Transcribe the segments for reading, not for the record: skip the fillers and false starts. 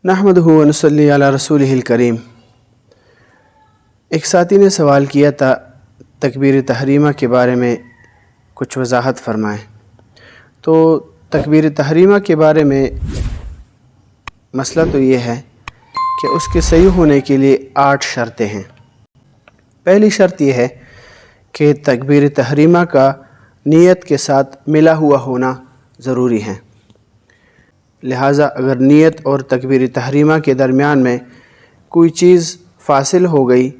نحمدہ و نصلی علی رسولہ الکریم۔ ایک ساتھی نے سوال کیا تھا تکبیر تحریمہ کے بارے میں کچھ وضاحت فرمائیں۔ تو تکبیر تحریمہ کے بارے میں مسئلہ تو یہ ہے کہ اس کے صحیح ہونے کے لیے 8 شرطیں ہیں۔ پہلی شرط یہ ہے کہ تکبیر تحریمہ کا نیت کے ساتھ ملا ہوا ہونا ضروری ہے۔ لہٰذا اگر نیت اور تکبیر تحریمہ کے درمیان میں کوئی چیز فاصل ہو گئی،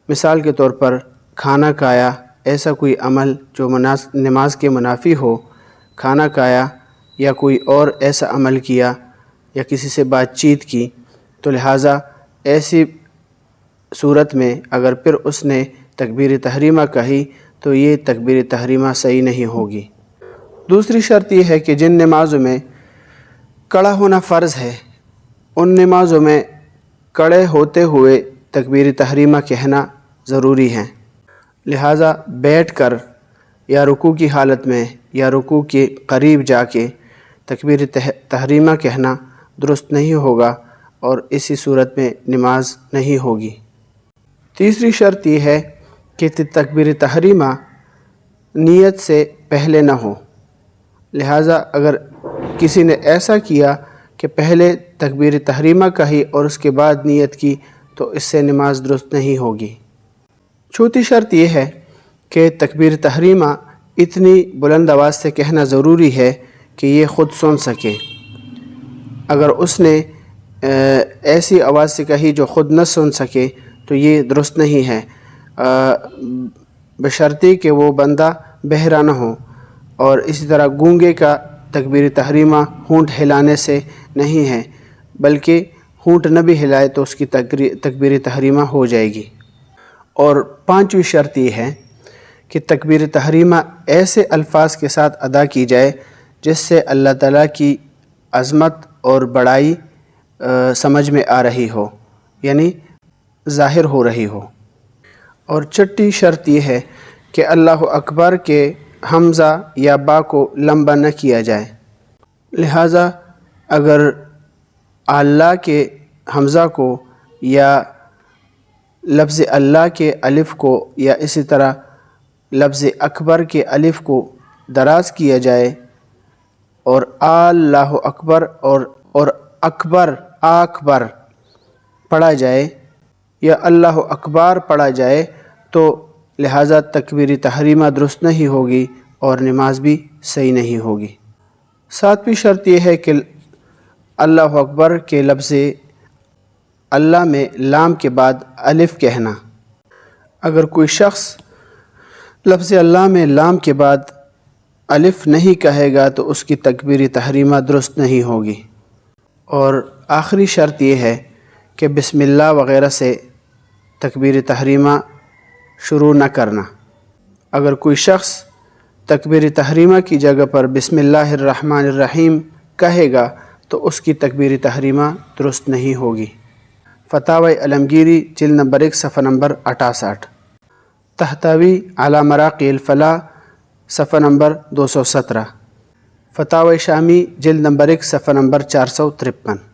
مثال کے طور پر کھانا کھایا، ایسا کوئی عمل جو نماز کے منافی ہو، کھانا کھایا یا کوئی اور ایسا عمل کیا یا کسی سے بات چیت کی، تو لہٰذا ایسی صورت میں اگر پھر اس نے تکبیر تحریمہ کہی تو یہ تکبیر تحریمہ صحیح نہیں ہوگی۔ دوسری شرط یہ ہے کہ جن نمازوں میں کھڑا ہونا فرض ہے، ان نمازوں میں کھڑے ہوتے ہوئے تکبیر تحریمہ کہنا ضروری ہے۔ لہٰذا بیٹھ کر یا رکوع کی حالت میں یا رکوع کے قریب جا کے تکبیر تحریمہ کہنا درست نہیں ہوگا اور اسی صورت میں نماز نہیں ہوگی۔ تیسری شرط یہ ہے کہ تکبیر تحریمہ نیت سے پہلے نہ ہو۔ لہٰذا اگر کسی نے ایسا کیا کہ پہلے تکبیر تحریمہ کہی اور اس کے بعد نیت کی تو اس سے نماز درست نہیں ہوگی۔ چوتھی شرط یہ ہے کہ تکبیر تحریمہ اتنی بلند آواز سے کہنا ضروری ہے کہ یہ خود سن سکے۔ اگر اس نے ایسی آواز سے کہی جو خود نہ سن سکے تو یہ درست نہیں ہے، بشرطی کہ وہ بندہ بہرا نہ ہو۔ اور اسی طرح گونگے کا تکبیر تحریمہ ہونٹ ہلانے سے نہیں ہے، بلکہ ہونٹ نہ بھی ہلائے تو اس کی تکبیر تحریمہ ہو جائے گی۔ اور پانچویں شرط یہ ہے کہ تکبیر تحریمہ ایسے الفاظ کے ساتھ ادا کی جائے جس سے اللہ تعالیٰ کی عظمت اور بڑائی سمجھ میں آ رہی ہو، یعنی ظاہر ہو رہی ہو۔ اور چھٹی شرط یہ ہے کہ اللہ اکبر کے حمزہ یا با کو لمبا نہ کیا جائے۔ لہٰذا اگر اللہ کے حمزہ کو یا لفظ اللہ کے الف کو یا اسی طرح لفظ اکبر کے الف کو دراز کیا جائے اور اللہ اکبر اور اکبر پڑھا جائے یا اللہ اکبر پڑھا جائے تو لہٰذا تکبیر تحریمہ درست نہیں ہوگی اور نماز بھی صحیح نہیں ہوگی۔ ساتویں شرط یہ ہے کہ اللہ اکبر کے لفظ اللہ میں لام کے بعد الف کہنا۔ اگر کوئی شخص لفظ اللہ میں لام کے بعد الف نہیں کہے گا تو اس کی تکبیر تحریمہ درست نہیں ہوگی۔ اور آخری شرط یہ ہے کہ بسم اللہ وغیرہ سے تکبیر تحریمہ شروع نہ کرنا۔ اگر کوئی شخص تکبیر تحریمہ کی جگہ پر بسم اللہ الرحمن الرحیم کہے گا تو اس کی تکبیر تحریمہ درست نہیں ہوگی۔ فتاوی علمگیری جلد نمبر 1 صفحہ نمبر 68، تحتوی علی مراقی الفلاح صفحہ نمبر 217، فتاوی شامی جلد نمبر 1 صفحہ نمبر 453۔